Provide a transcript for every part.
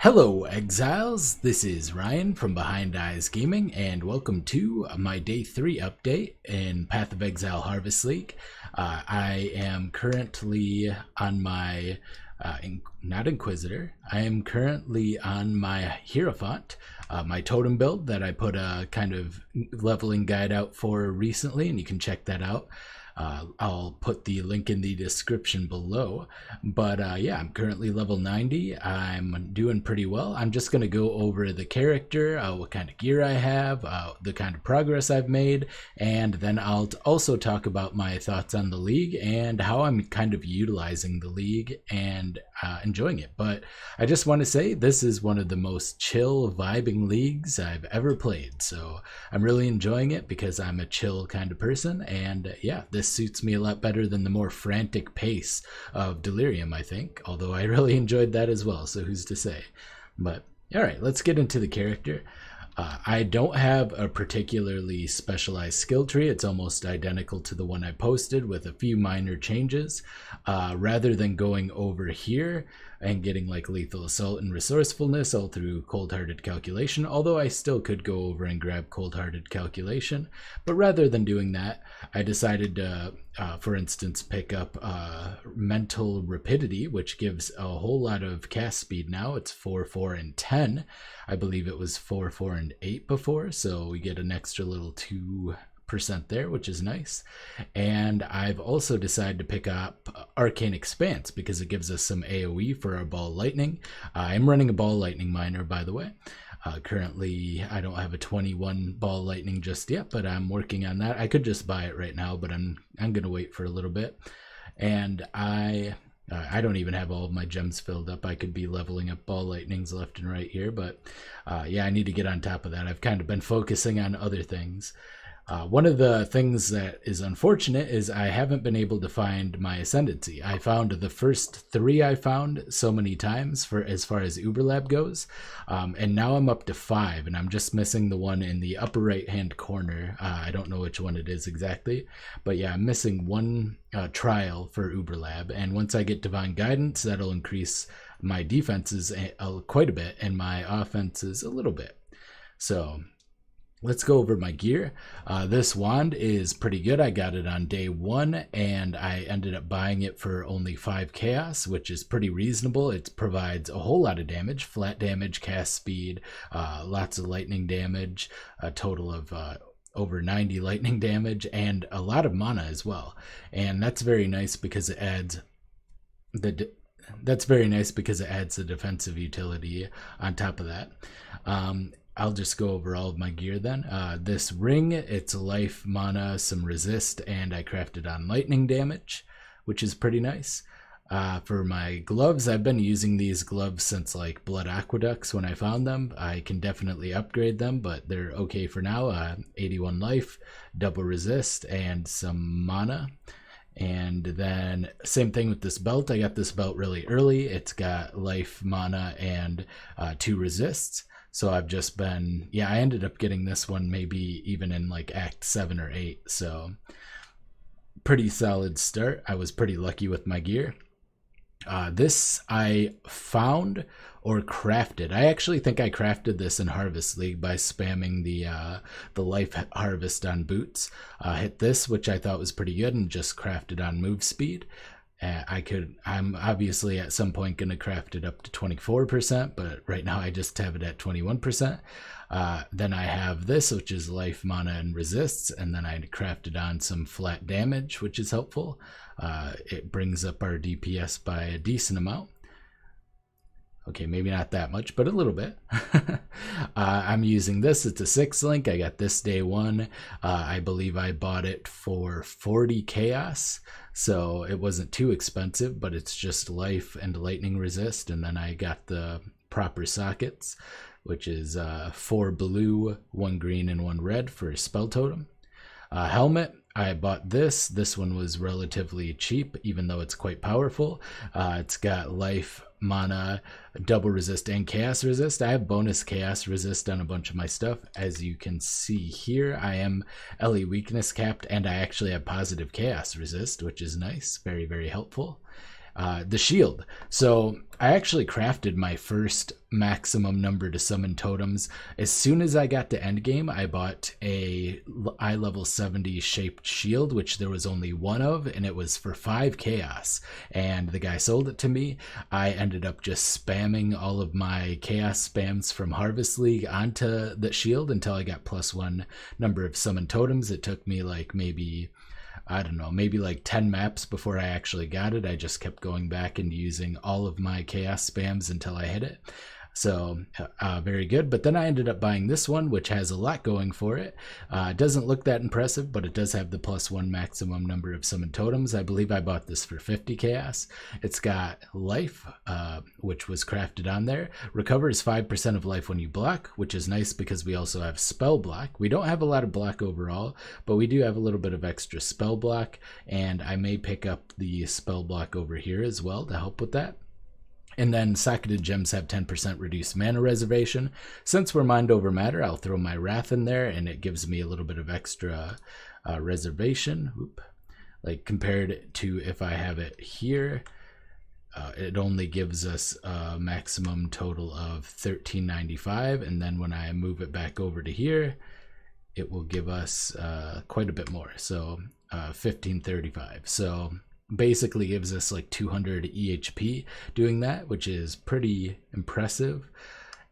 Hello, Exiles. This is Ryan from Behind Eyes Gaming, and welcome to my Day 3 update in Path of Exile Harvest League. I am currently on my, not Inquisitor, I am currently on my Hierophant, my totem build that I put a kind of leveling guide out for recently, and you can check that out. I'll put the link in the description below. But yeah, I'm currently level 90. I'm doing pretty well. I'm just going to go over the character, what kind of gear I have, the kind of progress I've made, and then I'll also talk about my thoughts on the league and how I'm kind of utilizing the league and enjoying it. But I just want to say this is one of the most chill, vibing leagues I've ever played. So I'm really enjoying it because I'm a chill kind of person. And yeah, this suits me a lot better than the more frantic pace of Delirium, I think, although I really enjoyed that as well, so who's to say. But all right, let's get into the character. I don't have a particularly specialized skill tree. It's almost identical to the one I posted with a few minor changes. Rather than going over here and getting like lethal assault and resourcefulness all through cold-hearted calculation, although I still could go over and grab cold-hearted calculation, but rather than doing that, I decided to, for instance, pick up mental rapidity, which gives a whole lot of cast speed now. It's 4, 4, and 10. I believe it was 4, 4, and 8 before, so we get an extra little 2% there, which is nice. And I've also decided to pick up Arcane Expanse because it gives us some AoE for our ball lightning. I'm running a ball lightning miner, by the way. Currently, I don't have a 21 ball lightning just yet, but I'm working on that. I could just buy it right now, but I'm gonna wait for a little bit. And I don't even have all of my gems filled up. I could be leveling up ball lightnings left and right here, but yeah, I need to get on top of that. I've kind of been focusing on other things. One of the things that is unfortunate is I haven't been able to find my ascendancy. I found the first 3 I found so many times for as far as Uberlab goes, and now I'm up to 5, and I'm just missing the one in the upper right hand corner. I don't know which one it is exactly, but yeah, I'm missing one trial for Uberlab, and once I get Divine Guidance, that'll increase my defenses quite a bit and my offenses a little bit. So let's go over my gear. This wand is pretty good. I got it on day 1, and I ended up buying it for only 5 chaos, which is pretty reasonable. It provides a whole lot of damage, flat damage, cast speed, lots of lightning damage, a total of over 90 lightning damage, and a lot of mana as well. And that's very nice because it adds the defensive utility on top of that. I'll just go over all of my gear then. This ring, it's life, mana, some resist, and I crafted on lightning damage, which is pretty nice. For my gloves, I've been using these gloves since like Blood Aqueducts when I found them. I can definitely upgrade them, but they're okay for now. 81 life, double resist, and some mana. And then same thing with this belt. I got this belt really early. It's got life, mana, and 2 resists. So I've just been, yeah, I ended up getting this one maybe even in like Act 7 or 8. So pretty solid start. I was pretty lucky with my gear. This I found or crafted. I actually think I crafted this in Harvest League by spamming the life harvest on boots. Hit this, which I thought was pretty good, and just crafted on move speed. I'm obviously at some point going to craft it up to 24%, but right now I just have it at 21%. Then I have this, which is life, mana, and resists, and then I crafted on some flat damage, which is helpful. It brings up our DPS by a decent amount. Okay, maybe not that much, but a little bit. I'm using this. It's a 6 link. I got this day 1. I believe I bought it for 40 chaos, so it wasn't too expensive, but it's just life and lightning resist. And then I got the proper sockets, which is 4 blue, 1 green, and 1 red for a spell totem. Helmet, I bought this. This one was relatively cheap, even though it's quite powerful. It's got life, mana, double resist, and chaos resist. I have bonus chaos resist on a bunch of my stuff. As you can see here, I am LE weakness capped, and I actually have positive chaos resist, which is nice. Very, very helpful. the shield. So I actually crafted my first maximum number to summon totems. As soon as I got to endgame, I bought a eye level 70 shaped shield, which there was only one of, and it was for 5 chaos. And the guy sold it to me. I ended up just spamming all of my chaos spams from Harvest League onto the shield until I got +1 number of summon totems. It took me like maybe, I don't know, maybe like 10 maps before I actually got it. I just kept going back and using all of my chaos spams until I hit it. So very good. But then I ended up buying this one, which has a lot going for it. It doesn't look that impressive, but it does have the +1 maximum number of summon totems. I believe I bought this for 50 chaos. It's got life, which was crafted on there. Recovers 5% of life when you block, which is nice because we also have spell block. We don't have a lot of block overall, but we do have a little bit of extra spell block, and I may pick up the spell block over here as well to help with that. And then socketed gems have 10% reduced mana reservation. Since we're mind over matter, I'll throw my wrath in there, and it gives me a little bit of extra reservation. Oop. Like compared to if I have it here, it only gives us a maximum total of 1395, and then when I move it back over to here, it will give us quite a bit more, so 1535. So basically gives us like 200 EHP doing that, which is pretty impressive.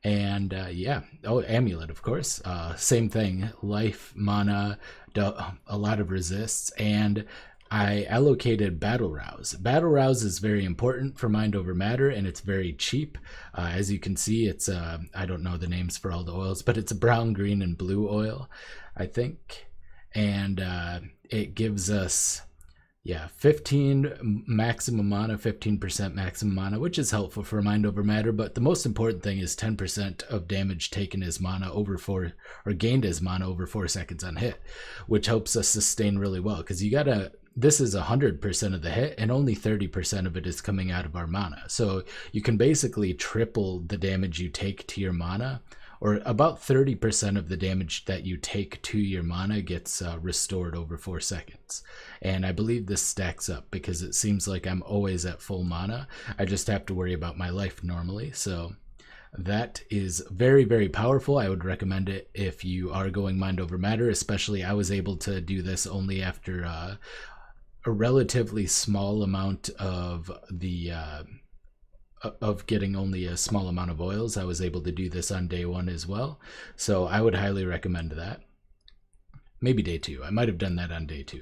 And yeah, oh, amulet, of course, same thing, life, mana, a lot of resists, and I allocated battle rouse. Battle rouse is very important for mind over matter, and it's very cheap. As you can see, it's I don't know the names for all the oils, but it's a brown, green, and blue oil, I think, and it gives us 15 maximum mana, 15% maximum mana, which is helpful for mind over matter. But the most important thing is 10% of damage taken as mana over 4, or gained as mana over 4 seconds on hit, which helps us sustain really well, because you gotta, this is 100% of the hit, and only 30% of it is coming out of our mana. So you can basically triple the damage you take to your mana, or about 30% of the damage that you take to your mana gets restored over 4 seconds. And I believe this stacks up because it seems like I'm always at full mana. I just have to worry about my life normally. So that is very, very powerful. I would recommend it if you are going mind over matter, especially I was able to do this only after a relatively small amount of the of getting only a small amount of oils. I was able to do this on day 1 as well, so I would highly recommend that. Maybe day 2, I might have done that on day 2.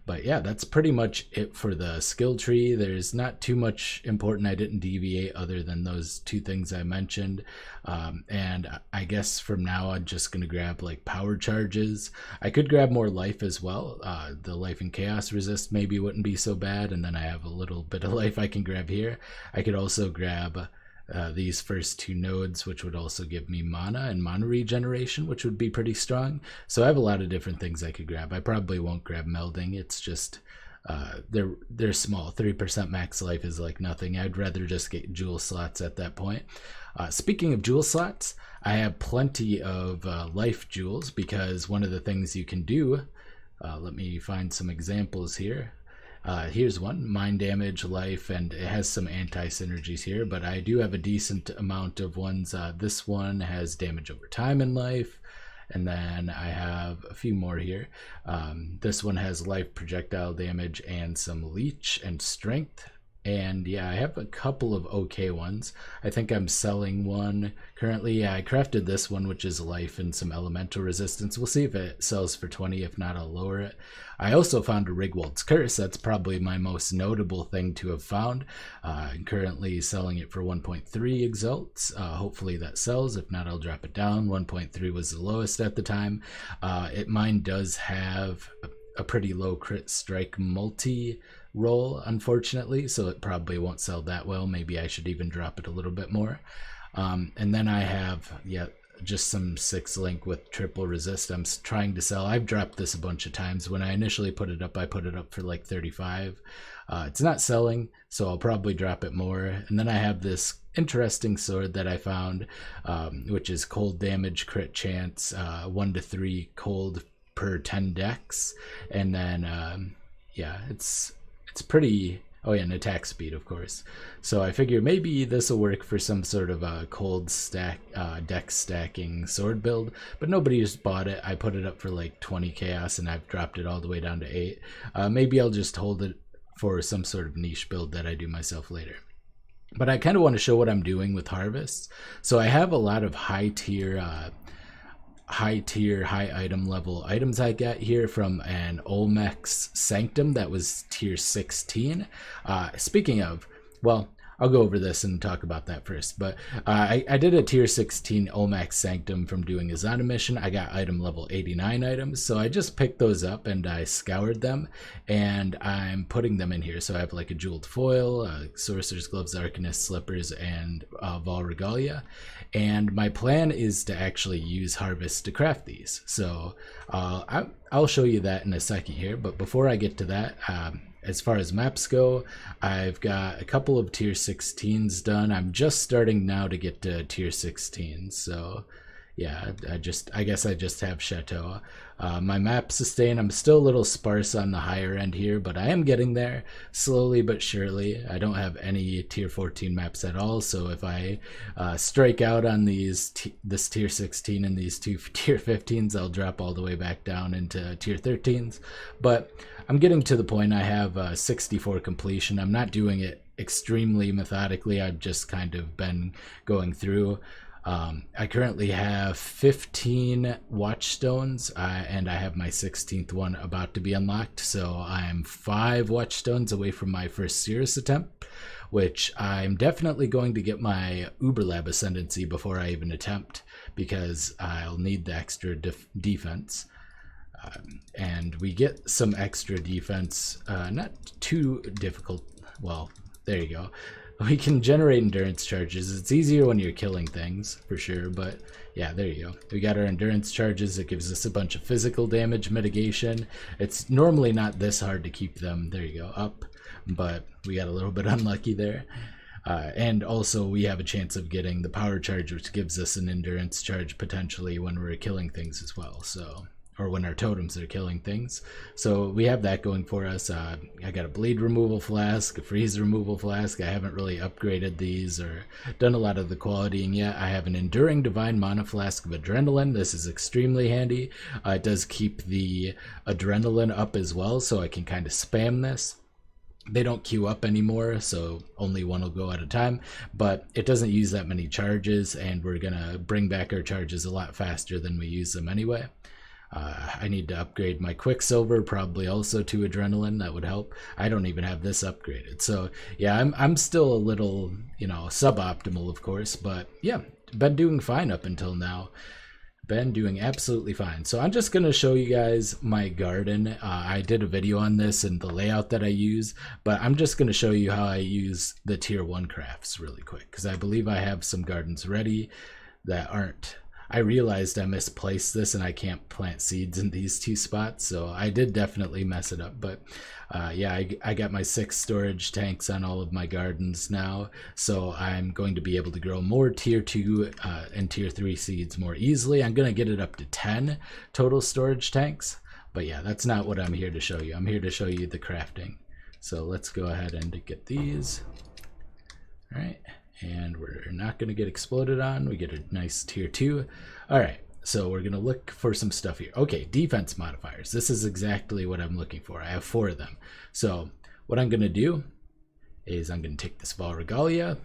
But yeah, that's pretty much it for the skill tree. There's not too much important. I didn't deviate other than those 2 things I mentioned. And I guess from now I'm just going to grab like power charges. I could grab more life as well. The life and chaos resist maybe wouldn't be so bad. And then I have a little bit of life I can grab here. I could also grab these first 2 nodes, which would also give me mana and mana regeneration, which would be pretty strong. So I have a lot of different things I could grab. I probably won't grab melding. It's just they're small. 3% max life is like nothing. I'd rather just get jewel slots at that point. Speaking of jewel slots, I have plenty of life jewels, because one of the things you can do, let me find some examples here. Here's one, mind damage, life, and it has some anti-synergies here, but I do have a decent amount of ones. This one has damage over time and life, and then I have a few more here. This one has life, projectile damage, and some leech and strength. And yeah, I have a couple of okay ones. I think I'm selling one currently. Yeah, I crafted this one, which is life and some elemental resistance. We'll see if it sells for 20. If not, I'll lower it. I also found a Rigwald's Curse. That's probably my most notable thing to have found. I'm currently selling it for 1.3 exalts. Hopefully that sells. If not, I'll drop it down. 1.3 was the lowest at the time. Mine does have a pretty low crit strike multi roll, unfortunately, so it probably won't sell that well. Maybe I should even drop it a little bit more. And then I have just some 6 link with triple resist. I'm trying to sell. I've dropped this a bunch of times. When I initially put it up, I put it up for like 35. It's not selling, so I'll probably drop it more. And then I have this interesting sword that I found, which is cold damage, crit chance, 1 to 3 cold per 10 dex. And then yeah, it's pretty Oh yeah, and attack speed, of course. So I figure maybe this will work for some sort of a cold stack, deck stacking sword build, but nobody just bought it. I put it up for like 20 chaos, and I've dropped it all the way down to 8. Maybe I'll just hold it for some sort of niche build that I do myself later. But I kind of want to show what I'm doing with harvests. So I have a lot of high tier, high item level items I got here from an Olmex Sanctum that was tier 16. Speaking of, well, I'll go over this and talk about that first. But I did a tier 16 Olmex Sanctum from doing a Zana mission. I got item level 89 items. So I just picked those up and I scoured them. And I'm putting them in here. So I have like a jeweled foil, Sorcerer's Gloves, Arcanist Slippers, and Vol Regalia. And my plan is to actually use Harvest to craft these. So I'll show you that in a second here. But before I get to that, as far as maps go, I've got a couple of tier 16s done. I'm just starting now to get to tier 16. So yeah, I guess I just have Chateau. My map sustain, I'm still a little sparse on the higher end here, but I am getting there slowly but surely. I don't have any tier 14 maps at all, so if I strike out on this tier 16 and these two tier 15s, I'll drop all the way back down into tier 13s. But I'm getting to the point. I have 64 completion. I'm not doing it extremely methodically. I've just kind of been going through. I currently have 15 watchstones, and I have my 16th one about to be unlocked. So I'm 5 watchstones away from my first serious attempt, which I'm definitely going to get my Uberlab ascendancy before I even attempt, because I'll need the extra defense. And we get some extra defense, not too difficult. Well, there you go. We can generate endurance charges. It's easier when you're killing things, for sure, but yeah, there you go. We got our endurance charges. It gives us a bunch of physical damage mitigation. It's normally not this hard to keep them, there you go, up, but we got a little bit unlucky there. And also we have a chance of getting the power charge, which gives us an endurance charge potentially when we're killing things as well, so, or when our totems are killing things. So we have that going for us. I got a bleed removal flask, a freeze removal flask. I haven't really upgraded these or done a lot of the qualitying yet. I have an enduring divine mana flask of adrenaline. This is extremely handy. It does keep the adrenaline up as well, so I can kind of spam this. They don't queue up anymore, so only one will go at a time, but it doesn't use that many charges, and we're gonna bring back our charges a lot faster than we use them anyway. I need to upgrade my Quicksilver, probably also to Adrenaline. That would help. I don't even have this upgraded. So yeah, I'm still a little, suboptimal, of course. But yeah, been doing fine up until now. Been doing absolutely fine. So I'm just going to show you guys my garden. I did a video on this and the layout that I use. But I'm just going to show you how I use the tier 1 crafts really quick, because I believe I have some gardens ready that aren't. I realized I misplaced this and I can't plant seeds in these 2 spots, so I did definitely mess it up. But yeah, I got my 6 storage tanks on all of my gardens now, so I'm going to be able to grow more tier 2 and tier 3 seeds more easily. I'm going to get it up to 10 total storage tanks, but yeah, that's not what I'm here to show you. I'm here to show you the crafting. So let's go ahead and get these. All right. And we're not going to get exploded on. We get a nice tier 2. All right, so we're going to look for some stuff here. Okay, defense modifiers. This is exactly what I'm looking for. I have 4 of them. So what I'm going to do is I'm going to take this Vol Regalia,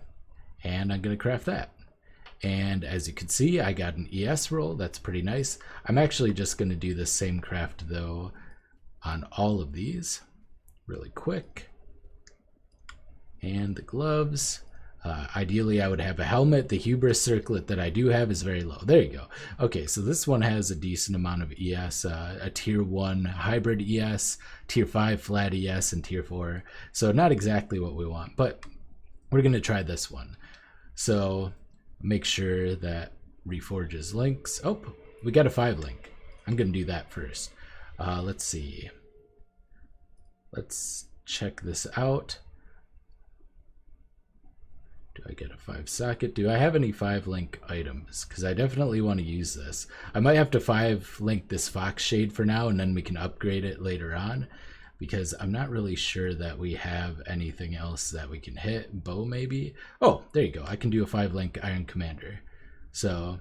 and I'm going to craft that. And as you can see, I got an ES roll. That's pretty nice. I'm actually just going to do the same craft, though, on all of these really quick. And the gloves. Ideally, I would have a helmet. The hubris circlet that I do have is very low. There you go. Okay, so this one has a decent amount of ES, a tier 1 hybrid ES, tier 5 flat ES, and tier 4. So not exactly what we want, but we're going to try this one. So make sure that reforges links. Oh, we got a 5 link. I'm going to do that first. Let's see. Let's check this out. Do I get a 5 socket? Do I have any 5 link items? Because I definitely want to use this. I might have to 5 link this fox shade for now, and then we can upgrade it later on. because I'm not really sure that we have anything else that we can hit. Bow maybe? Oh, there you go. I can do a 5-link Iron Commander. So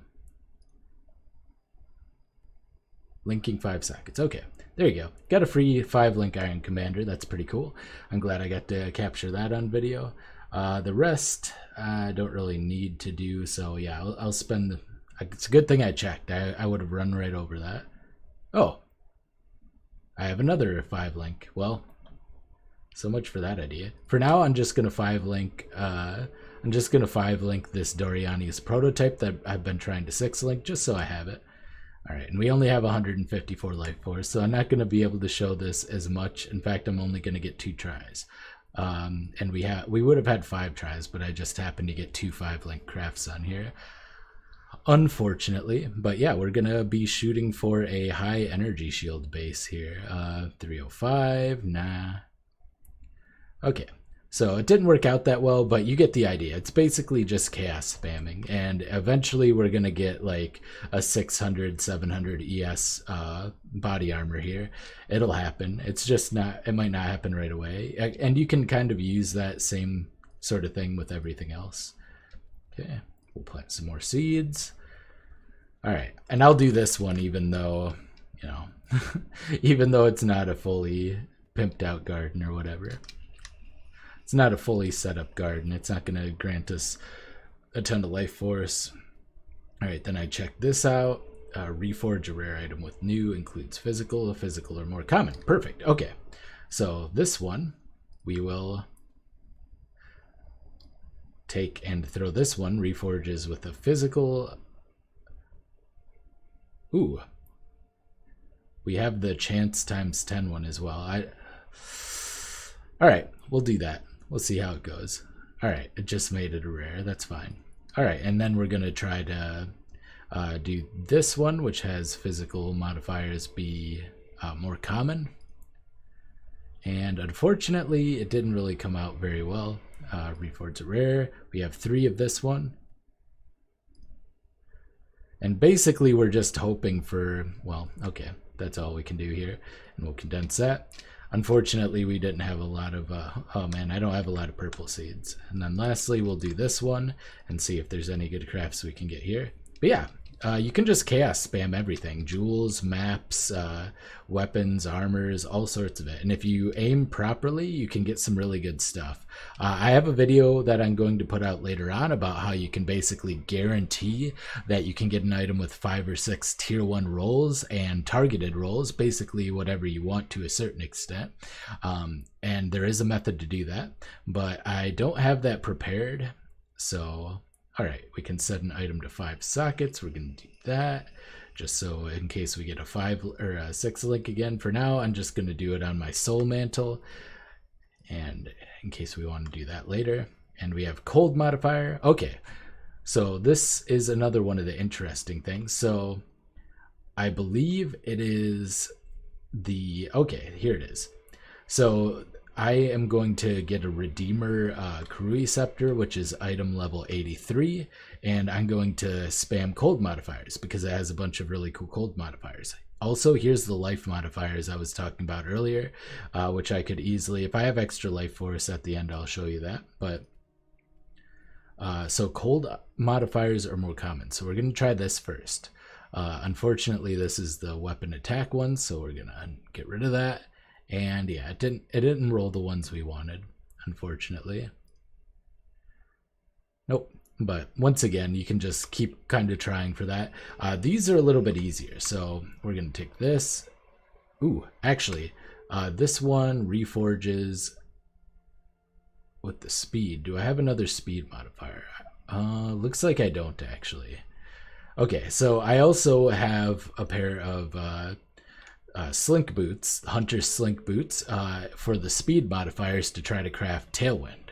linking 5 sockets. Okay, there you go. Got a free 5-link Iron Commander. That's pretty cool. I'm glad I got to capture that on video. The rest I don't really need to do, so yeah, I'll spend. It's a good thing I checked. I would have run right over that. Oh, I have another 5-link. Well, so much for that idea. For now, I'm just gonna 5-link. I'm just gonna 5-link this Doriani's prototype that I've been trying to 6-link, just so I have it. All right, and we only have 154 life force, so I'm not gonna be able to show this as much. In fact, I'm only gonna get 2 tries. And we would have had 5 tries, but I just happened to get 2 5-link crafts on here, unfortunately. But yeah, we're gonna be shooting for a high energy shield base here. 305. Nah. Okay, so it didn't work out that well, but you get the idea. It's basically just chaos spamming, and eventually we're gonna get like a 600 700 ES body armor here. It'll happen. It's just not, it might not happen right away, and you can kind of use that same sort of thing with everything else. Okay, we'll plant some more seeds. All right, and I'll do this one even though, you know, even though it's not a fully pimped out garden or whatever. It's not a fully set up garden. It's not going to grant us a ton of life force. All right, then I check this out. Reforge a rare item with new, includes physical, or more common. Perfect. Okay, so this one we will take and throw. This one reforges with a physical. Ooh, we have the chance times 10 one as well. All right, we'll do that. We'll see how it goes. All right, it just made it a rare. That's fine. All right, and then we're gonna try to do this one, which has physical modifiers be more common. And unfortunately, it didn't really come out very well. Reforge a rare. We have 3 of this one. And basically, we're just hoping for, well, okay, that's all we can do here. And we'll condense that. Unfortunately, we didn't have a lot of, oh man, I don't have a lot of purple seeds. And then lastly, we'll do this one and see if there's any good crafts we can get here. But yeah, you can just chaos spam everything. Jewels, maps, weapons, armors, all sorts of it. And if you aim properly, you can get some really good stuff. I have a video that I'm going to put out later on about how you can basically guarantee that you can get an item with 5 or 6 tier 1 rolls and targeted rolls, basically whatever you want to a certain extent. And there is a method to do that, but I don't have that prepared. So all right, we can set an item to 5 sockets. We're going to do that just so in case we get a 5 or a 6 link again. For now, I'm just going to do it on my soul mantle, and in case we want to do that later. And we have cold modifier. Okay, so this is another one of the interesting things. So I believe it is the, okay, here it is. So I am going to get a Redeemer Karui Scepter, which is item level 83, and I'm going to spam cold modifiers because it has a bunch of really cool cold modifiers. Also, here's the life modifiers I was talking about earlier, which I could easily, if I have extra life force at the end, I'll show you that. But so cold modifiers are more common, so we're going to try this first. Unfortunately, this is the weapon attack one, so we're going to get rid of that. And yeah, it didn't roll the ones we wanted, unfortunately. Nope. But once again, you can just keep kind of trying for that. These are a little bit easier, so we're gonna take this. Ooh, actually, this one reforges with the speed. Do I have another speed modifier? Looks like I don't actually. Okay, so I also have a pair of slink boots, hunter slink boots, for the speed modifiers to try to craft tailwind,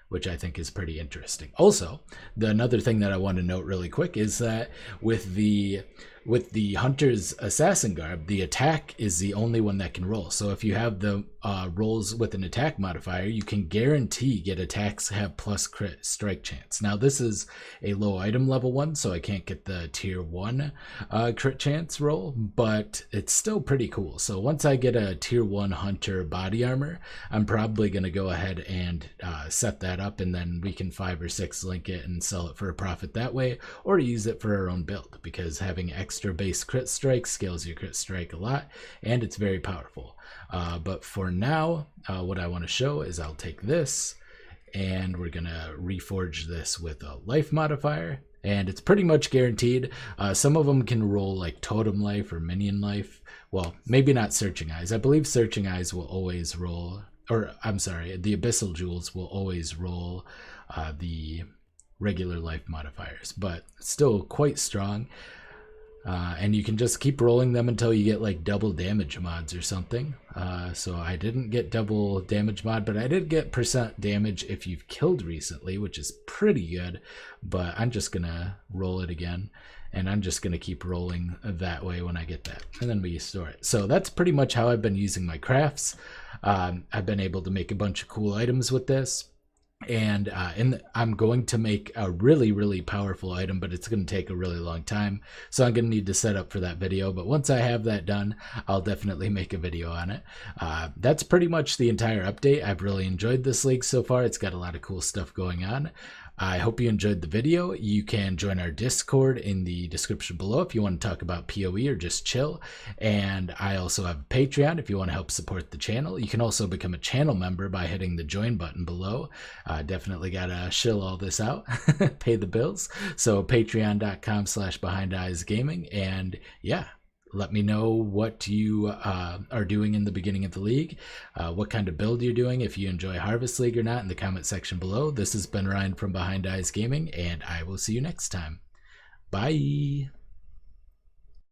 which I think is pretty interesting. Also, another thing that I want to note really quick is that with the with the Hunter's Assassin Garb, the attack is the only one that can roll. So if you have the rolls with an attack modifier, you can guarantee get attacks have plus crit strike chance. Now this is a low item level one, so I can't get the tier 1 crit chance roll, but it's still pretty cool. So once I get a tier 1 Hunter body armor, I'm probably going to go ahead and set that up, and then we can 5 or 6 link it and sell it for a profit that way, or use it for our own build, because having extra base crit strike scales your crit strike a lot, and it's very powerful. But for now, what I want to show is I'll take this, and we're going to reforge this with a life modifier, and it's pretty much guaranteed. Some of them can roll like totem life or minion life. Well, maybe not searching eyes. I believe searching eyes will always roll, or I'm sorry, the abyssal jewels will always roll the regular life modifiers, but still quite strong. And you can just keep rolling them until you get like double damage mods or something. So I didn't get double damage mod, but I did get percent damage if you've killed recently, which is pretty good. But I'm just gonna roll it again, and I'm just gonna keep rolling that way when I get that, and then we store it. So that's pretty much how I've been using my crafts. I've been able to make a bunch of cool items with this. And I'm going to make a really powerful item, but it's going to take a really long time, so I'm going to need to set up for that video. But once I have that done, I'll definitely make a video on it. That's pretty much the entire update. I've really enjoyed this league so far. It's got a lot of cool stuff going on. I hope you enjoyed the video. You can join our Discord in the description below if you want to talk about PoE or just chill. And I also have a Patreon if you want to help support the channel. You can also become a channel member by hitting the join button below. Definitely gotta shill all this out, pay the bills. So patreon.com/behindeyesgaming. And yeah, let me know what you are doing in the beginning of the league, what kind of build you're doing, if you enjoy Harvest League or not, in the comment section below. This has been Ryan from Behind Eyes Gaming, and I will see you next time. Bye!